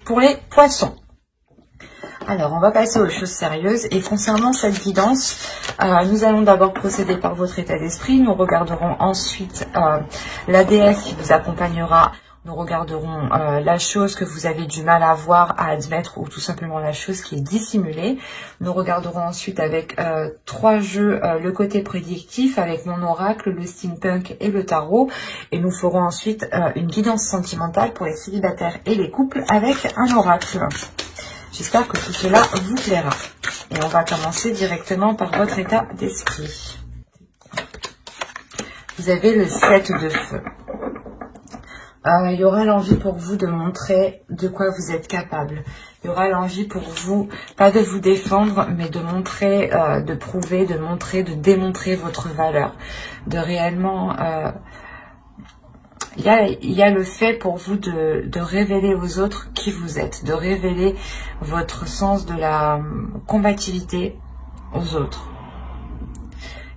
pour les poissons. Alors, on va passer aux choses sérieuses. Et concernant cette guidance, nous allons d'abord procéder par votre état d'esprit. Nous regarderons ensuite la déesse qui vous accompagnera. Nous regarderons la chose que vous avez du mal à voir, à admettre, ou tout simplement la chose qui est dissimulée. Nous regarderons ensuite avec 3 jeux le côté prédictif avec mon oracle, le steampunk et le tarot. Et nous ferons ensuite une guidance sentimentale pour les célibataires et les couples avec un oracle. J'espère que tout cela vous plaira. Et on va commencer directement par votre état d'esprit. Vous avez le 7 de feu. Il y aura l'envie pour vous de montrer de quoi vous êtes capable. Il y aura l'envie pour vous, pas de vous défendre, mais de montrer, de prouver, de montrer, de démontrer votre valeur. De réellement... il y a le fait pour vous de révéler aux autres qui vous êtes. De révéler votre sens de la combativité aux autres.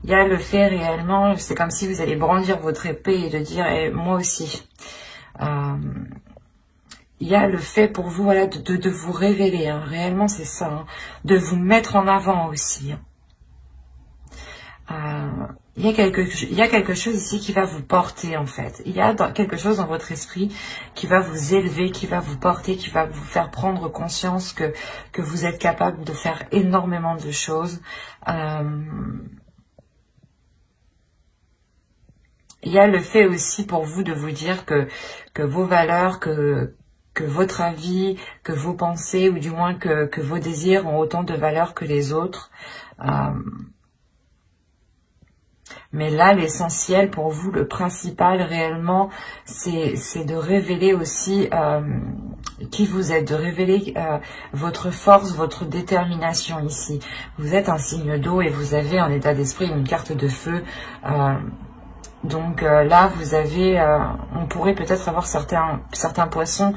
Il y a le fait réellement, c'est comme si vous allez brandir votre épée et de dire eh, « moi aussi ». Il y a le fait pour vous voilà, de vous révéler, hein. Réellement c'est ça, hein. De vous mettre en avant aussi. Il y a quelque chose ici qui va vous porter en fait. Il y a quelque chose dans votre esprit qui va vous élever, qui va vous porter, qui va vous faire prendre conscience que vous êtes capable de faire énormément de choses. Il y a le fait aussi pour vous de vous dire que vos valeurs, que votre avis, que vos pensées, ou du moins que vos désirs ont autant de valeur que les autres. Mais là, l'essentiel pour vous, le principal réellement, c'est de révéler aussi qui vous êtes, de révéler votre force, votre détermination ici. Vous êtes un signe d'eau et vous avez en état d'esprit une carte de feu. Donc là, vous avez, on pourrait peut-être avoir certains poissons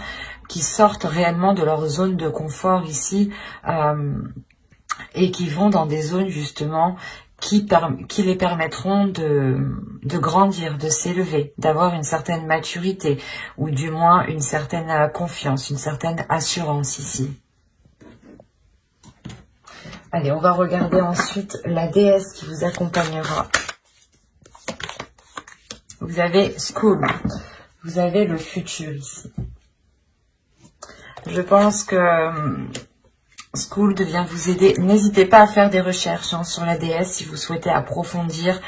qui sortent réellement de leur zone de confort ici et qui vont dans des zones justement qui les permettront de grandir, de s'élever, d'avoir une certaine maturité ou du moins une certaine confiance, une certaine assurance ici. Allez, on va regarder ensuite la déesse qui vous accompagnera. Vous avez School, vous avez le futur ici. Je pense que School vient vous aider. N'hésitez pas à faire des recherches sur la déesse si vous souhaitez approfondir,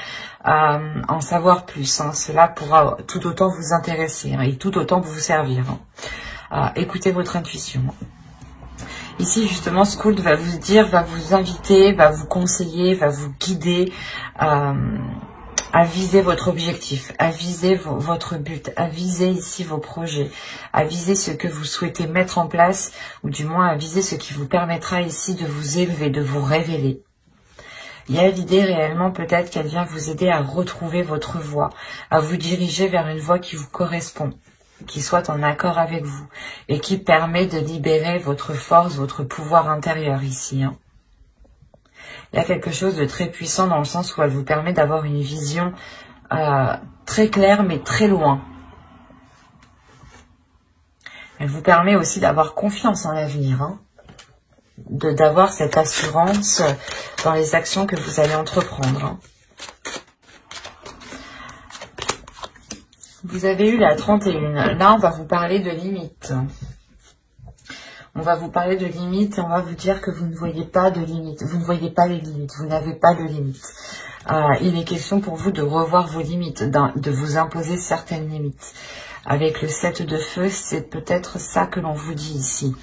en savoir plus. Cela pourra tout autant vous intéresser et tout autant vous servir. Écoutez votre intuition. Ici, justement, School va vous dire, va vous inviter, va vous conseiller, va vous guider à viser votre objectif, à viser votre but, à viser ici vos projets, à viser ce que vous souhaitez mettre en place, ou du moins à viser ce qui vous permettra ici de vous élever, de vous révéler. Il y a l'idée réellement peut-être qu'elle vient vous aider à retrouver votre voie, à vous diriger vers une voie qui vous correspond, qui soit en accord avec vous, et qui permet de libérer votre force, votre pouvoir intérieur ici. Il y a quelque chose de très puissant dans le sens où elle vous permet d'avoir une vision très claire mais très loin. Elle vous permet aussi d'avoir confiance en l'avenir, d'avoir cette assurance dans les actions que vous allez entreprendre. Vous avez eu la 31. Là, on va vous parler de limites. On va vous parler de limites et on va vous dire que vous ne voyez pas de limites. Vous ne voyez pas les limites. Vous n'avez pas de limites. Il est question pour vous de revoir vos limites, de vous imposer certaines limites. Avec le 7 de feu, c'est peut-être ça que l'on vous dit ici.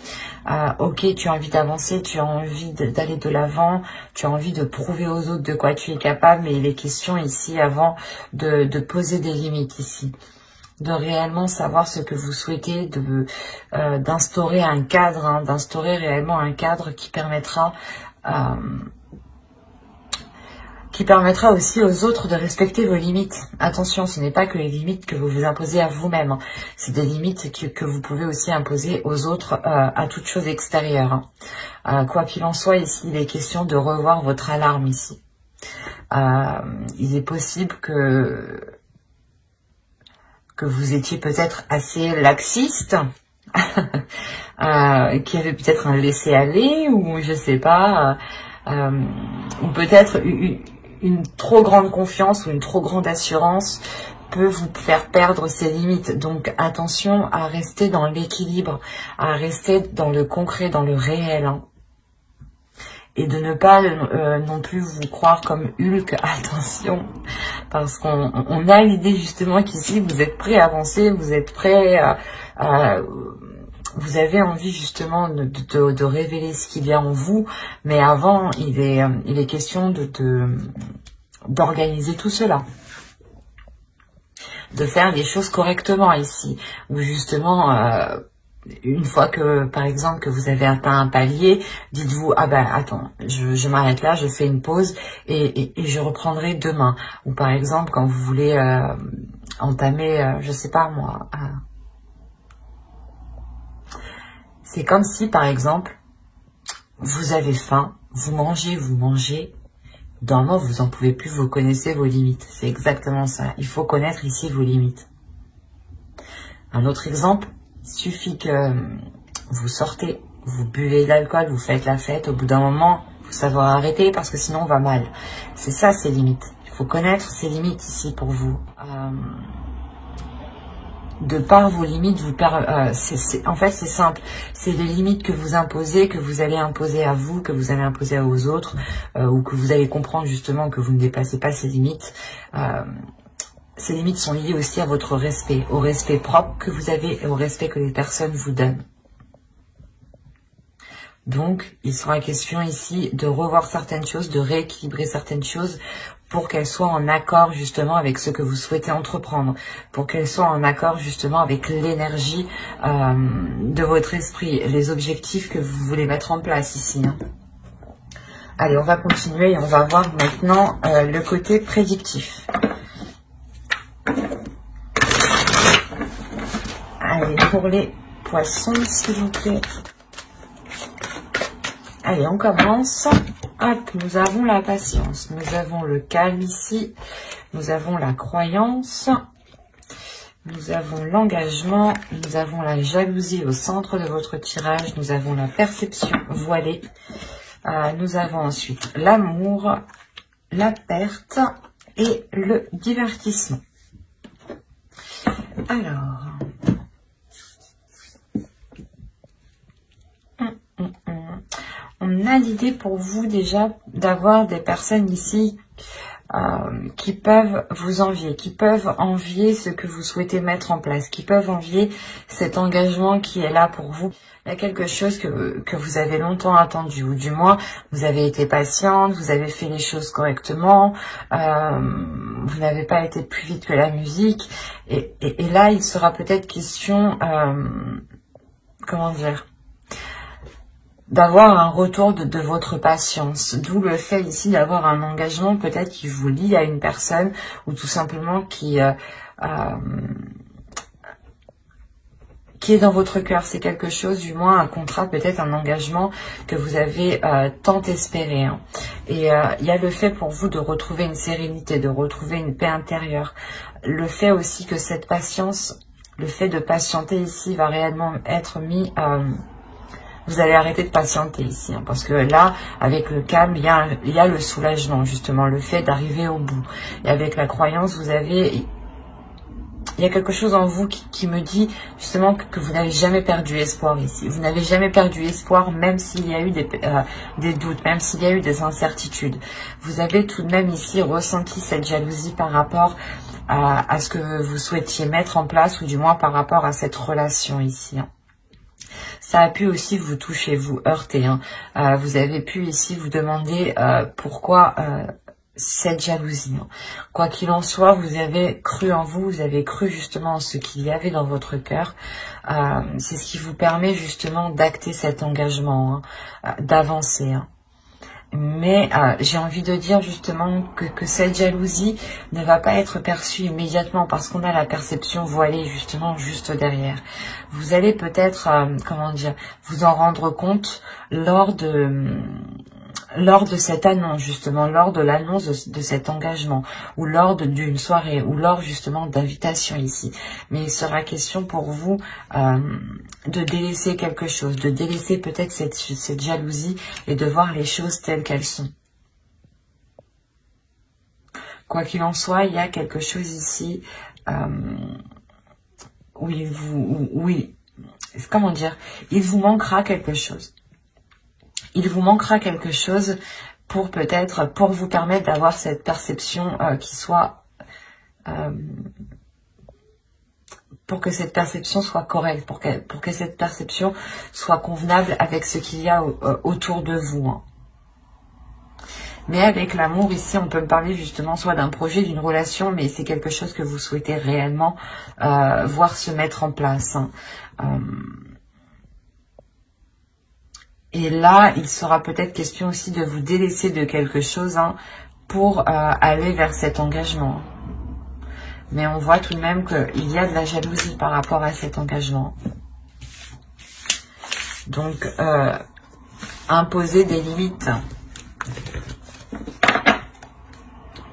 Ok, tu as envie d'avancer, tu as envie d'aller de l'avant, tu as envie de prouver aux autres de quoi tu es capable, mais il est question ici avant de poser des limites ici. De réellement savoir ce que vous souhaitez, d'instaurer un cadre, d'instaurer réellement un cadre qui permettra aussi aux autres de respecter vos limites. Attention, ce n'est pas que les limites que vous vous imposez à vous-même, c'est des limites que vous pouvez aussi imposer aux autres à toute chose extérieure. Quoi qu'il en soit, ici, il est question de revoir votre alarme ici. Il est possible que vous étiez peut-être assez laxiste qui avait peut-être un laisser-aller, ou je sais pas, ou peut-être une trop grande confiance ou une trop grande assurance peut vous faire perdre ses limites. Donc attention à rester dans l'équilibre, à rester dans le concret, dans le réel, hein. Et de ne pas non plus vous croire comme Hulk, attention, parce qu'on a l'idée justement qu'ici vous êtes prêt à avancer, vous êtes prêt à vous avez envie justement de révéler ce qu'il y a en vous, mais avant il est question d'organiser tout cela, de faire les choses correctement ici, où justement une fois que, par exemple, que vous avez atteint un palier, dites-vous, ah ben attends, je m'arrête là, je fais une pause et je reprendrai demain. Ou par exemple, quand vous voulez entamer, je sais pas moi, c'est comme si, par exemple, vous avez faim, vous mangez, dans le moment vous en pouvez plus, vous connaissez vos limites. C'est exactement ça. Il faut connaître ici vos limites. Un autre exemple, il suffit que vous sortez, vous buvez de l'alcool, vous faites la fête, au bout d'un moment, vous savez arrêter parce que sinon on va mal. C'est ça, ces limites. Il faut connaître ces limites ici pour vous. De par vos limites, en fait c'est simple, c'est les limites que vous imposez, que vous allez imposer à vous, que vous allez imposer aux autres, ou que vous allez comprendre justement que vous ne dépassez pas ces limites. Ces limites sont liées aussi à votre respect, au respect propre que vous avez et au respect que les personnes vous donnent. Donc, il sera question ici de revoir certaines choses, de rééquilibrer certaines choses pour qu'elles soient en accord justement avec ce que vous souhaitez entreprendre, pour qu'elles soient en accord justement avec l'énergie de votre esprit, les objectifs que vous voulez mettre en place ici, hein. Allez, on va continuer et on va voir maintenant le côté prédictif. Allez, pour les poissons, s'il vous plaît. Allez, on commence. Hop, nous avons la patience, nous avons le calme ici, nous avons la croyance, nous avons l'engagement, nous avons la jalousie au centre de votre tirage, nous avons la perception voilée, nous avons ensuite l'amour, la perte et le divertissement. Alors... on a l'idée pour vous déjà d'avoir des personnes ici qui peuvent vous envier, qui peuvent envier ce que vous souhaitez mettre en place, qui peuvent envier cet engagement qui est là pour vous. Il y a quelque chose que vous avez longtemps attendu, ou du moins vous avez été patiente, vous avez fait les choses correctement, vous n'avez pas été plus vite que la musique, et là il sera peut-être question, comment dire, d'avoir un retour de votre patience, d'où le fait ici d'avoir un engagement peut-être qui vous lie à une personne ou tout simplement qui est dans votre cœur. C'est quelque chose, du moins un contrat, peut-être un engagement que vous avez tant espéré, hein. Et il y a le fait pour vous de retrouver une sérénité, de retrouver une paix intérieure. Le fait aussi que cette patience, le fait de patienter ici va réellement être mis... vous allez arrêter de patienter ici, hein, parce que là, avec le calme, il y a le soulagement, justement, le fait d'arriver au bout. Et avec la croyance, il y a quelque chose en vous qui me dit, justement, que vous n'avez jamais perdu espoir ici. Vous n'avez jamais perdu espoir, même s'il y a eu des doutes, même s'il y a eu des incertitudes. Vous avez tout de même ici ressenti cette jalousie par rapport à ce que vous souhaitiez mettre en place, ou du moins par rapport à cette relation ici, hein. Ça a pu aussi vous toucher, vous heurter, hein. Vous avez pu ici vous demander pourquoi cette jalousie, hein. Quoi qu'il en soit, vous avez cru en vous, vous avez cru justement en ce qu'il y avait dans votre cœur. C'est ce qui vous permet justement d'acter cet engagement, hein, d'avancer, hein. Mais j'ai envie de dire justement que cette jalousie ne va pas être perçue immédiatement parce qu'on a la perception voilée justement juste derrière. Vous allez peut-être, comment dire, vous en rendre compte lors de lors de cette annonce, justement, lors de l'annonce de cet engagement, ou lors d'une soirée, ou lors justement d'invitation ici. Mais il sera question pour vous de délaisser quelque chose, de délaisser peut-être cette jalousie et de voir les choses telles qu'elles sont. Quoi qu'il en soit, il y a quelque chose ici où comment dire, il vous manquera quelque chose. Il vous manquera quelque chose pour peut-être, pour vous permettre d'avoir cette perception qui soit, pour que cette perception soit correcte, pour que cette perception soit convenable avec ce qu'il y a autour de vous. Hein. Mais avec l'amour, ici, on peut me parler justement soit d'un projet, d'une relation, mais c'est quelque chose que vous souhaitez réellement voir se mettre en place. Hein. Et là, il sera peut-être question aussi de vous délaisser de quelque chose pour aller vers cet engagement. Mais on voit tout de même qu'il y a de la jalousie par rapport à cet engagement. Donc, imposer des limites.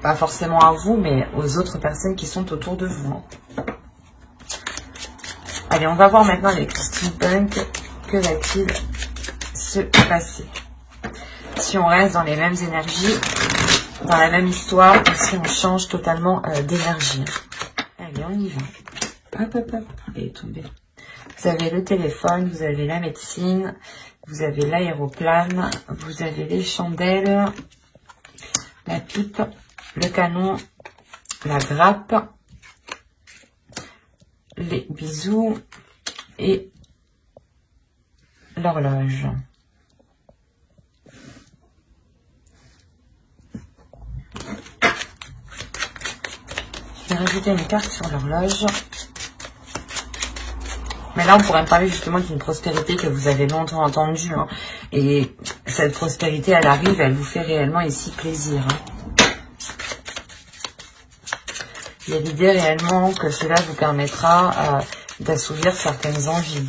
Pas forcément à vous, mais aux autres personnes qui sont autour de vous. Allez, on va voir maintenant avec Steampunk. Que va-t-il se passer? Si on reste dans les mêmes énergies, dans la même histoire, ou si on change totalement d'énergie. Allez, on y va. Hop, hop, hop. Elle est tombée. Vous avez le téléphone, vous avez la médecine, vous avez l'aéroplane, vous avez les chandelles, la pipe, le canon, la grappe, les bisous et l'horloge. Je vais rajouter une carte sur l'horloge. Mais là, on pourrait me parler justement d'une prospérité que vous avez longtemps entendue. Hein. Et cette prospérité, elle arrive, elle vous fait réellement ici plaisir. Hein. Il y a l'idée réellement que cela vous permettra d'assouvir certaines envies.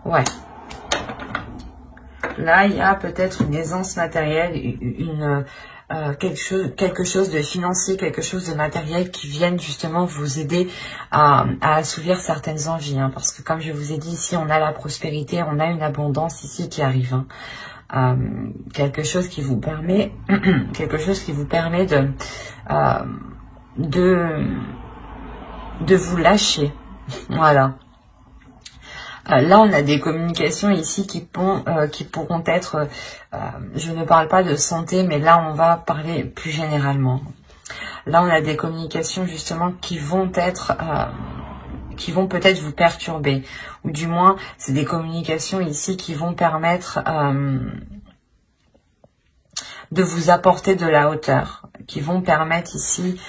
Ouais. Là, il y a peut-être une aisance matérielle, quelque chose de financier, quelque chose de matériel qui vienne justement vous aider à assouvir certaines envies. Hein, parce que comme je vous ai dit ici, on a la prospérité, on a une abondance ici qui arrive. Hein. Quelque chose qui vous permet, de vous lâcher. Voilà. Là, on a des communications ici qui pourront être, je ne parle pas de santé, mais là, on va parler plus généralement. Là, on a des communications justement qui vont peut-être vous perturber. Ou du moins, c'est des communications ici qui vont permettre de vous apporter de la hauteur, qui vont permettre ici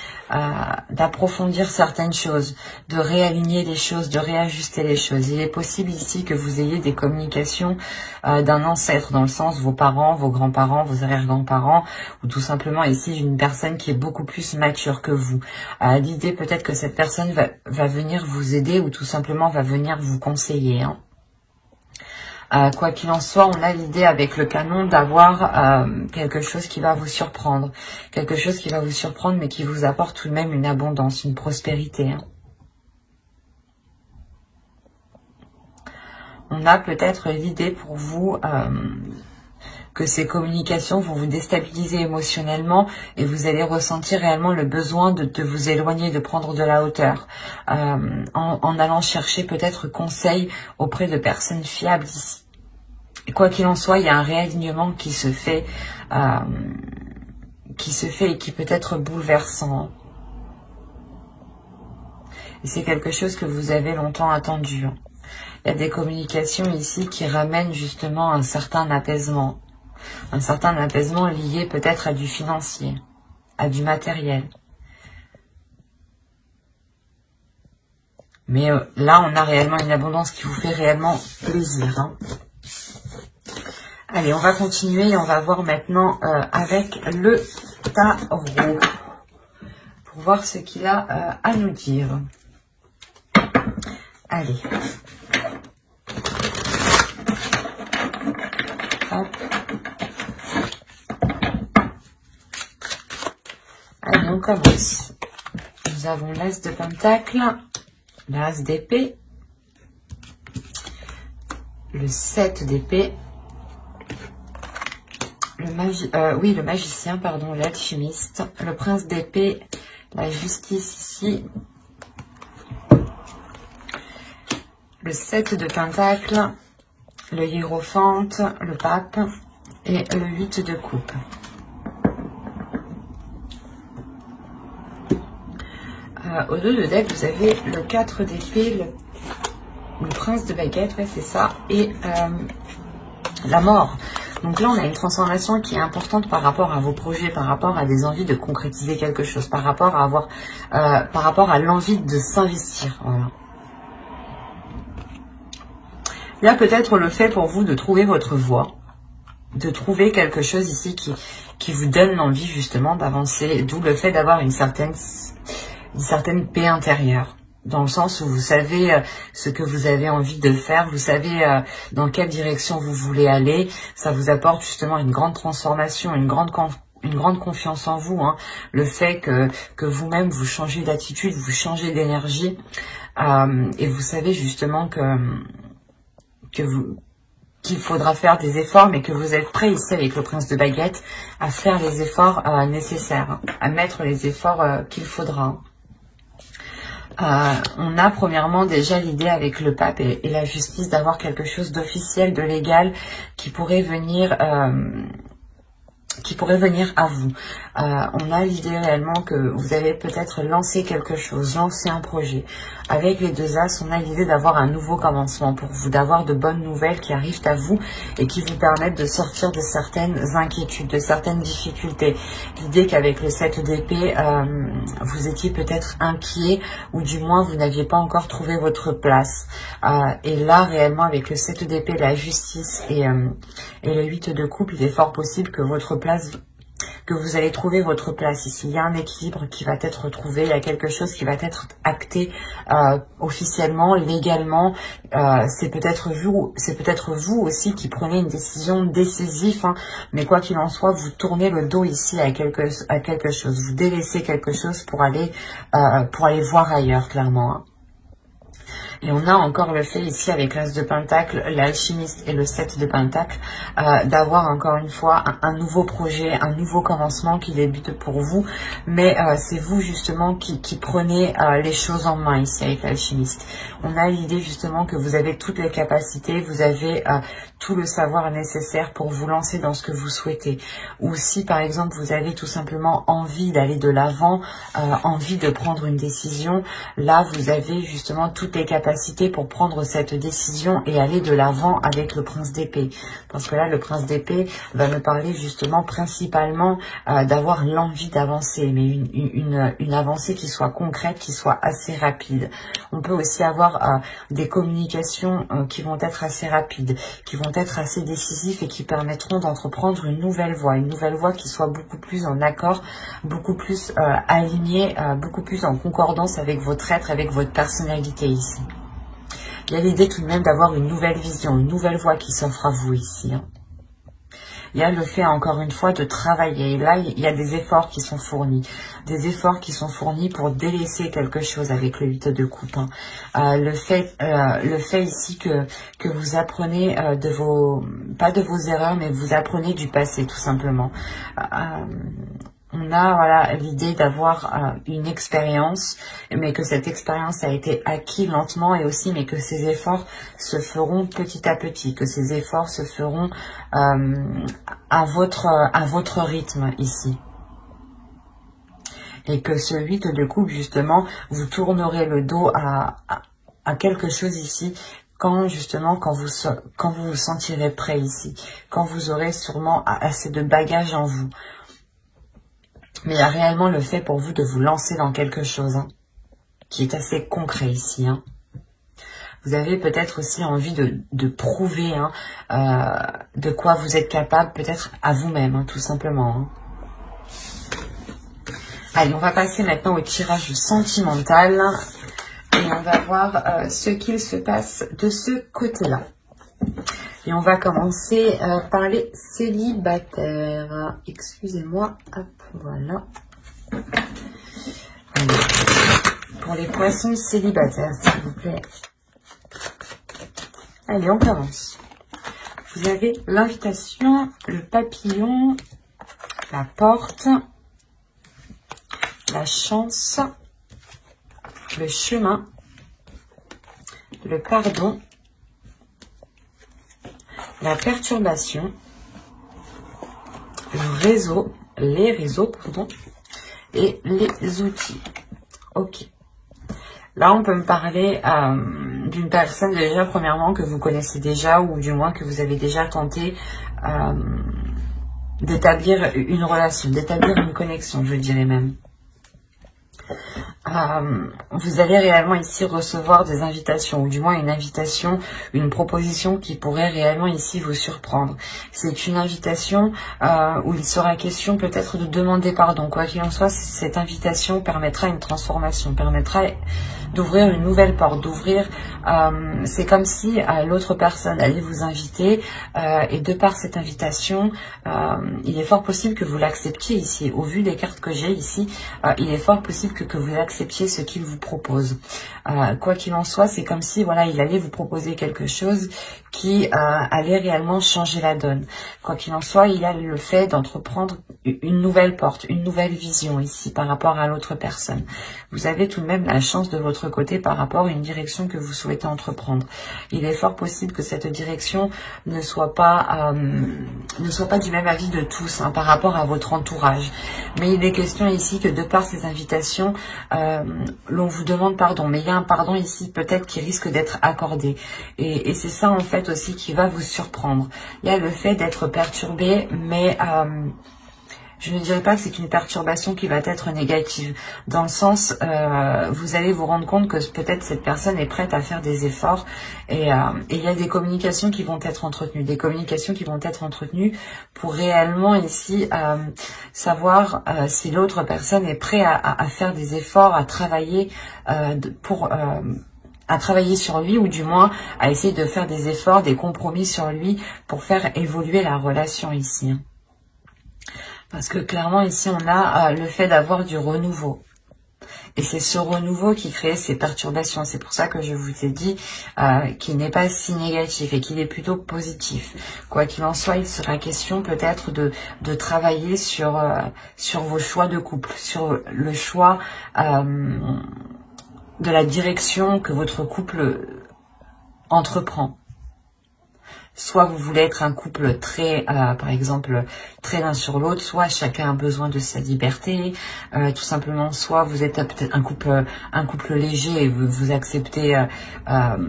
d'approfondir certaines choses, de réaligner les choses, de réajuster les choses. Il est possible ici que vous ayez des communications d'un ancêtre, dans le sens vos parents, vos grands-parents, vos arrière-grands-parents, ou tout simplement ici une personne qui est beaucoup plus mature que vous. L'idée peut-être que cette personne va venir vous aider ou tout simplement va venir vous conseiller. Hein. Quoi qu'il en soit, on a l'idée avec le canon d'avoir quelque chose qui va vous surprendre. Quelque chose qui va vous surprendre, mais qui vous apporte tout de même une abondance, une prospérité. Hein. On a peut-être l'idée pour vous que ces communications vont vous déstabiliser émotionnellement et vous allez ressentir réellement le besoin de vous éloigner, de prendre de la hauteur. En allant chercher peut-être conseil auprès de personnes fiables ici. Quoi qu'il en soit, il y a un réalignement qui se fait et qui peut être bouleversant. Et c'est quelque chose que vous avez longtemps attendu. Il y a des communications ici qui ramènent justement un certain apaisement. Un certain apaisement lié peut-être à du financier, à du matériel. Mais là, on a réellement une abondance qui vous fait réellement plaisir. Hein. Allez, on va continuer et on va voir maintenant avec le tarot. Pour voir ce qu'il a à nous dire. Allez. commence. Nous avons l'As de Pentacle, l'As d'épée, le 7 d'épée, le magicien, pardon, l'alchimiste, le prince d'épée, la justice ici, le 7 de Pentacle, le hiérophante, le pape et le 8 de coupe. Au dos de deck, vous avez le 4 d'épée, le prince de baguette, ouais, c'est ça, et la mort. Donc là, on a une transformation qui est importante par rapport à vos projets, par rapport à des envies de concrétiser quelque chose, par rapport à l'envie de s'investir. Voilà. Il y a peut-être le fait pour vous de trouver votre voie, de trouver quelque chose ici qui vous donne l'envie justement d'avancer, d'où le fait d'avoir une certaine paix intérieure. Dans le sens où vous savez ce que vous avez envie de faire, vous savez dans quelle direction vous voulez aller. Ça vous apporte justement une grande transformation, une grande confiance en vous. Hein. Le fait que vous-même vous changez d'attitude, vous changez d'énergie. Et vous savez justement qu'il faudra faire des efforts, mais que vous êtes prêt ici avec le prince de baguette à faire les efforts nécessaires, à mettre les efforts qu'il faudra. On a premièrement déjà l'idée avec le pape et la justice d'avoir quelque chose d'officiel, de légal qui pourrait venir à vous. On a l'idée réellement que vous avez peut-être lancé quelque chose, lancé un projet. Avec les deux As, on a l'idée d'avoir un nouveau commencement pour vous, d'avoir de bonnes nouvelles qui arrivent à vous et qui vous permettent de sortir de certaines inquiétudes, de certaines difficultés. L'idée qu'avec le 7 d'épée, vous étiez peut-être inquiet ou du moins vous n'aviez pas encore trouvé votre place. Et là, réellement, avec le 7 d'épée, la justice et le 8 de coupe, il est fort possible que vous allez trouver votre place ici. Il y a un équilibre qui va être trouvé, il y a quelque chose qui va être acté officiellement, légalement. C'est peut-être vous aussi qui prenez une décision décisive, hein, mais quoi qu'il en soit, vous tournez le dos ici à quelque chose. Vous délaissez quelque chose pour aller voir ailleurs, clairement. Hein. Et on a encore le fait ici avec l'As de Pentacle, l'alchimiste et le 7 de Pentacle, d'avoir encore une fois un nouveau projet, un nouveau commencement qui débute pour vous. Mais c'est vous justement qui prenez les choses en main ici avec l'alchimiste. On a l'idée justement que vous avez toutes les capacités, vous avez tout le savoir nécessaire pour vous lancer dans ce que vous souhaitez. Ou si par exemple vous avez tout simplement envie d'aller de l'avant, envie de prendre une décision, là vous avez justement toutes les capacités pour prendre cette décision et aller de l'avant avec le prince d'épée. Parce que là, le prince d'épée va me parler justement principalement d'avoir l'envie d'avancer, mais une avancée qui soit concrète, qui soit assez rapide. On peut aussi avoir des communications qui vont être assez rapides, qui vont être assez décisives et qui permettront d'entreprendre une nouvelle voie qui soit beaucoup plus en accord, beaucoup plus alignée, beaucoup plus en concordance avec votre être, avec votre personnalité ici. Il y a l'idée tout de même d'avoir une nouvelle vision, une nouvelle voie qui s'offre à vous ici. Hein. Il y a le fait, encore une fois, de travailler. Et là, il y a des efforts qui sont fournis. Des efforts qui sont fournis pour délaisser quelque chose avec le 8 de coupe. Hein. Le fait ici que vous apprenez pas de vos erreurs, mais vous apprenez du passé, tout simplement. On a voilà l'idée d'avoir une expérience, mais que cette expérience a été acquise lentement et aussi, mais que ces efforts se feront petit à petit, que ces efforts se feront à votre rythme ici. Et que ce 8 de coupe, justement, vous tournerez le dos à quelque chose ici, quand vous vous sentirez prêt ici, quand vous aurez sûrement assez de bagages en vous. Mais il y a réellement le fait pour vous de vous lancer dans quelque chose hein, qui est assez concret ici. Hein. Vous avez peut-être aussi envie de prouver hein, de quoi vous êtes capable, peut-être à vous-même, hein, tout simplement. Hein. Allez, on va passer maintenant au tirage sentimental. Et on va voir ce qu'il se passe de ce côté-là. Et on va commencer par les célibataires. Excusez-moi. Hop, voilà. Allez. Pour les poissons célibataires, s'il vous plaît. Allez, on commence. Vous avez l'invitation, le papillon, la porte, la chance, le chemin, le pardon, la perturbation, le réseau, les réseaux, pardon, et les outils. Ok. Là, on peut me parler d'une personne déjà, premièrement, que vous connaissez déjà, ou du moins que vous avez déjà tenté d'établir une relation, d'établir une connexion, je dirais même. Vous allez réellement ici recevoir des invitations, ou du moins une invitation, une proposition qui pourrait réellement ici vous surprendre. C'est une invitation où il sera question peut-être de demander pardon. Quoi qu'il en soit, cette invitation permettra une transformation, permettra d'ouvrir une nouvelle porte, d'ouvrir, c'est comme si l'autre personne allait vous inviter, et de par cette invitation, il est fort possible que vous l'acceptiez ici. Au vu des cartes que j'ai ici, il est fort possible que vous acceptiez ce qu'il vous propose. Quoi qu'il en soit, c'est comme si voilà, il allait vous proposer quelque chose qui allait réellement changer la donne. Quoi qu'il en soit, il y a le fait d'entreprendre une nouvelle porte, une nouvelle vision ici par rapport à l'autre personne. Vous avez tout de même la chance de votre côté par rapport à une direction que vous souhaitez entreprendre. Il est fort possible que cette direction ne soit pas du même avis de tous par rapport à votre entourage. Mais il est question ici que de par ces invitations, l'on vous demande pardon. Mais il y a un pardon ici peut-être qui risque d'être accordé. Et c'est ça en fait aussi qui va vous surprendre. Il y a le fait d'être perturbé, mais je ne dirais pas que c'est une perturbation qui va être négative. Dans le sens, vous allez vous rendre compte que peut-être cette personne est prête à faire des efforts. Et il y a des communications qui vont être entretenues. Des communications qui vont être entretenues pour réellement ici savoir si l'autre personne est prête à faire des efforts, à travailler à travailler sur lui, ou du moins à essayer de faire des efforts, des compromis sur lui pour faire évoluer la relation ici. Parce que clairement ici on a le fait d'avoir du renouveau. Et c'est ce renouveau qui crée ces perturbations. C'est pour ça que je vous ai dit qu'il n'est pas si négatif et qu'il est plutôt positif. Quoi qu'il en soit, il sera question peut-être de travailler sur vos choix de couple, sur le choix de la direction que votre couple entreprend. Soit vous voulez être un couple très, par exemple, très l'un sur l'autre, soit chacun a besoin de sa liberté, tout simplement, soit vous êtes peut-être un couple léger et vous acceptez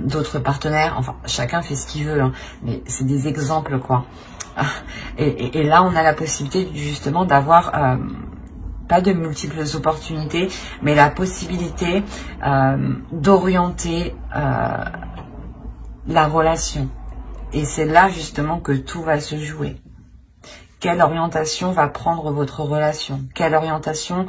d'autres partenaires, enfin, chacun fait ce qu'il veut, hein, mais c'est des exemples, quoi. Et là, on a la possibilité, justement, d'avoir pas de multiples opportunités, mais la possibilité d'orienter la relation. Et c'est là justement que tout va se jouer. Quelle orientation va prendre votre relation? Quelle orientation,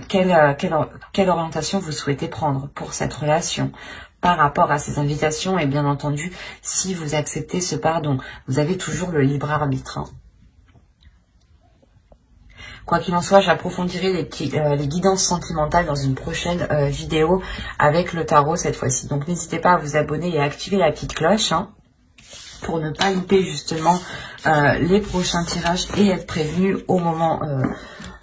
quelle orientation vous souhaitez prendre pour cette relation par rapport à ces invitations? Et bien entendu, si vous acceptez ce pardon, vous avez toujours le libre arbitre. Hein. Quoi qu'il en soit, j'approfondirai les guidances sentimentales dans une prochaine vidéo avec le tarot cette fois-ci. Donc n'hésitez pas à vous abonner et à activer la petite cloche, hein, pour ne pas louper justement les prochains tirages et être prévenu au moment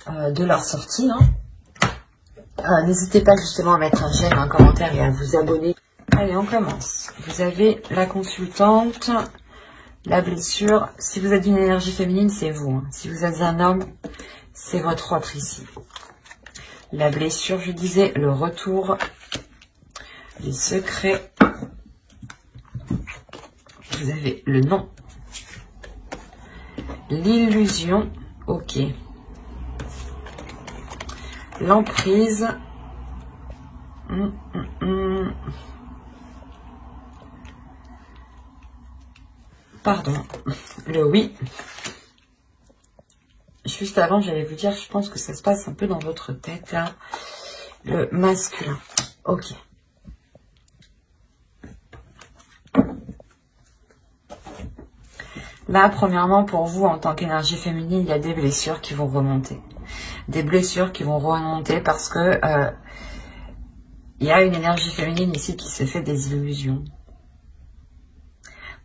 de leur sortie. Hein. N'hésitez pas justement à mettre un j'aime, un commentaire et à vous abonner. Allez, on commence. Vous avez la consultante, la blessure. Si vous êtes d'une énergie féminine, c'est vous. Hein. Si vous êtes un homme, c'est votre autre ici. La blessure, je disais, le retour, les secrets. Vous avez le nom, l'illusion, ok, l'emprise, pardon, le oui. Juste avant, j'allais vous dire, je pense que ça se passe un peu dans votre tête, là, le masculin, ok. Là, premièrement, pour vous, en tant qu'énergie féminine, il y a des blessures qui vont remonter. des blessures qui vont remonter parce que il y a une énergie féminine ici qui se fait des illusions.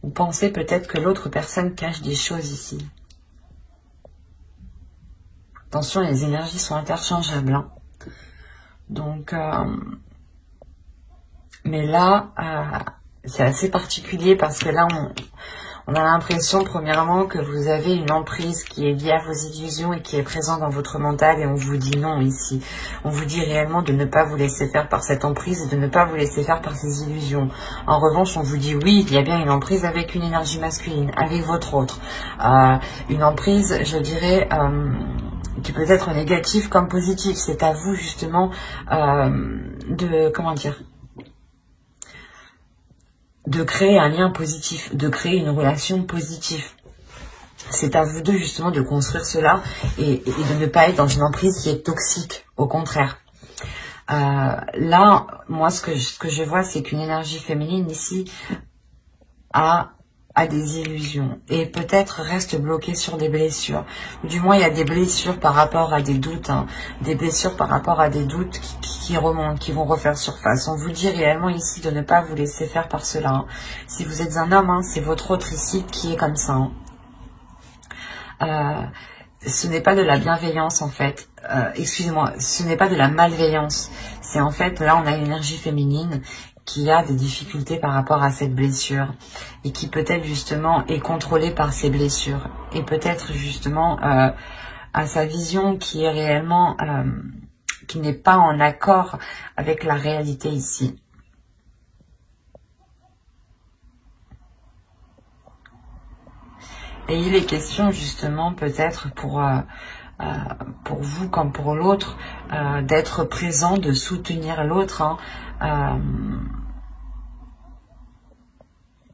Vous pensez peut-être que l'autre personne cache des choses ici. Attention, les énergies sont interchangeables. Hein. Donc, mais là, c'est assez particulier parce que là, on a l'impression, premièrement, que vous avez une emprise qui est liée à vos illusions et qui est présente dans votre mental et on vous dit non ici. On vous dit réellement de ne pas vous laisser faire par cette emprise et de ne pas vous laisser faire par ces illusions. En revanche, on vous dit oui, il y a bien une emprise avec une énergie masculine, avec votre autre. Une emprise, je dirais, qui peut être négative comme positive. C'est à vous, justement, de créer un lien positif, de créer une relation positive. C'est à vous deux justement de construire cela et de ne pas être dans une emprise qui est toxique, au contraire. Là, moi ce que je vois, c'est qu'une énergie féminine ici a des illusions et peut-être reste bloquée sur des blessures. Ou du moins, il y a des blessures par rapport à des doutes, hein, des blessures par rapport à des doutes qui remontent, qui vont refaire surface. On vous dit réellement ici de ne pas vous laisser faire par cela. Hein. Si vous êtes un homme, hein, c'est votre autre ici qui est comme ça. Hein. Ce n'est pas de la bienveillance en fait. Excusez-moi, ce n'est pas de la malveillance. C'est en fait, là on a une énergie féminine qui a des difficultés par rapport à cette blessure et qui peut-être justement est contrôlée par ces blessures et peut-être justement à sa vision qui est réellement qui n'est pas en accord avec la réalité ici. Et il est question justement peut-être pour vous comme pour l'autre, d'être présent, de soutenir l'autre, hein,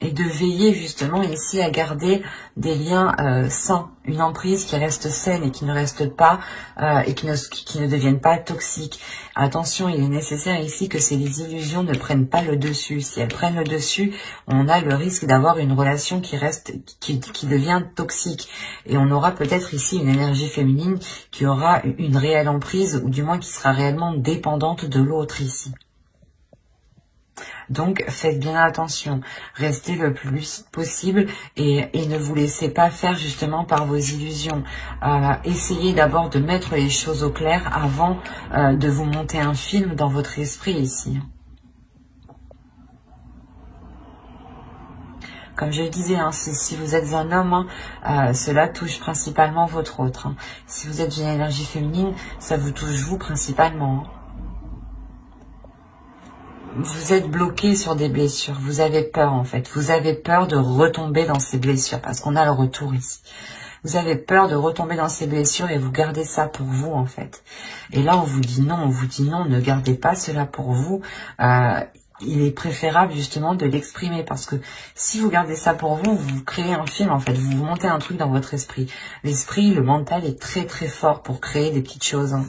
et de veiller justement ici à garder des liens sains, une emprise qui reste saine et qui ne reste pas, et qui ne deviennent pas toxiques. Attention, il est nécessaire ici que ces illusions ne prennent pas le dessus. Si elles prennent le dessus, on a le risque d'avoir une relation qui devient toxique. Et on aura peut-être ici une énergie féminine qui aura une réelle emprise, ou du moins qui sera réellement dépendante de l'autre ici. Donc, faites bien attention, restez le plus possible et ne vous laissez pas faire justement par vos illusions. Essayez d'abord de mettre les choses au clair avant de vous monter un film dans votre esprit ici. Comme je le disais, hein, si vous êtes un homme, hein, cela touche principalement votre autre. Hein. Si vous êtes une énergie féminine, ça vous touche vous principalement. Hein. Vous êtes bloqué sur des blessures, vous avez peur en fait, vous avez peur de retomber dans ces blessures, parce qu'on a le retour ici. Vous avez peur de retomber dans ces blessures et vous gardez ça pour vous en fait. Et là on vous dit non, ne gardez pas cela pour vous. Il est préférable justement de l'exprimer, parce que si vous gardez ça pour vous, vous créez un film en fait, vous montez un truc dans votre esprit. L'esprit, le mental est très très fort pour créer des petites choses. Hein.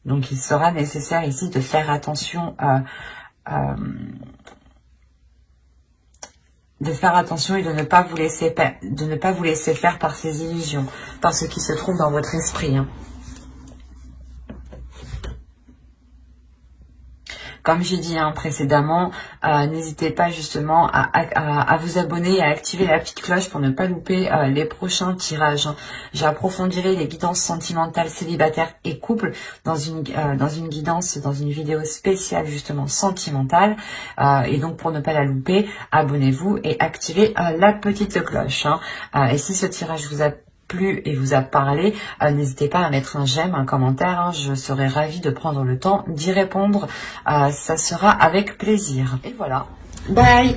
Donc, il sera nécessaire ici de faire attention et de ne pas vous laisser faire par ces illusions, par ce qui se trouve dans votre esprit. Hein. Comme j'ai dit précédemment, n'hésitez pas justement à vous abonner et à activer la petite cloche pour ne pas louper les prochains tirages. J'approfondirai les guidances sentimentales, célibataires et couples dans une vidéo spéciale justement sentimentale. Et donc pour ne pas la louper, abonnez-vous et activez la petite cloche. Et si ce tirage vous a plu et vous a parlé, n'hésitez pas à mettre un j'aime, un commentaire, hein, je serai ravie de prendre le temps d'y répondre, ça sera avec plaisir. Et voilà, bye.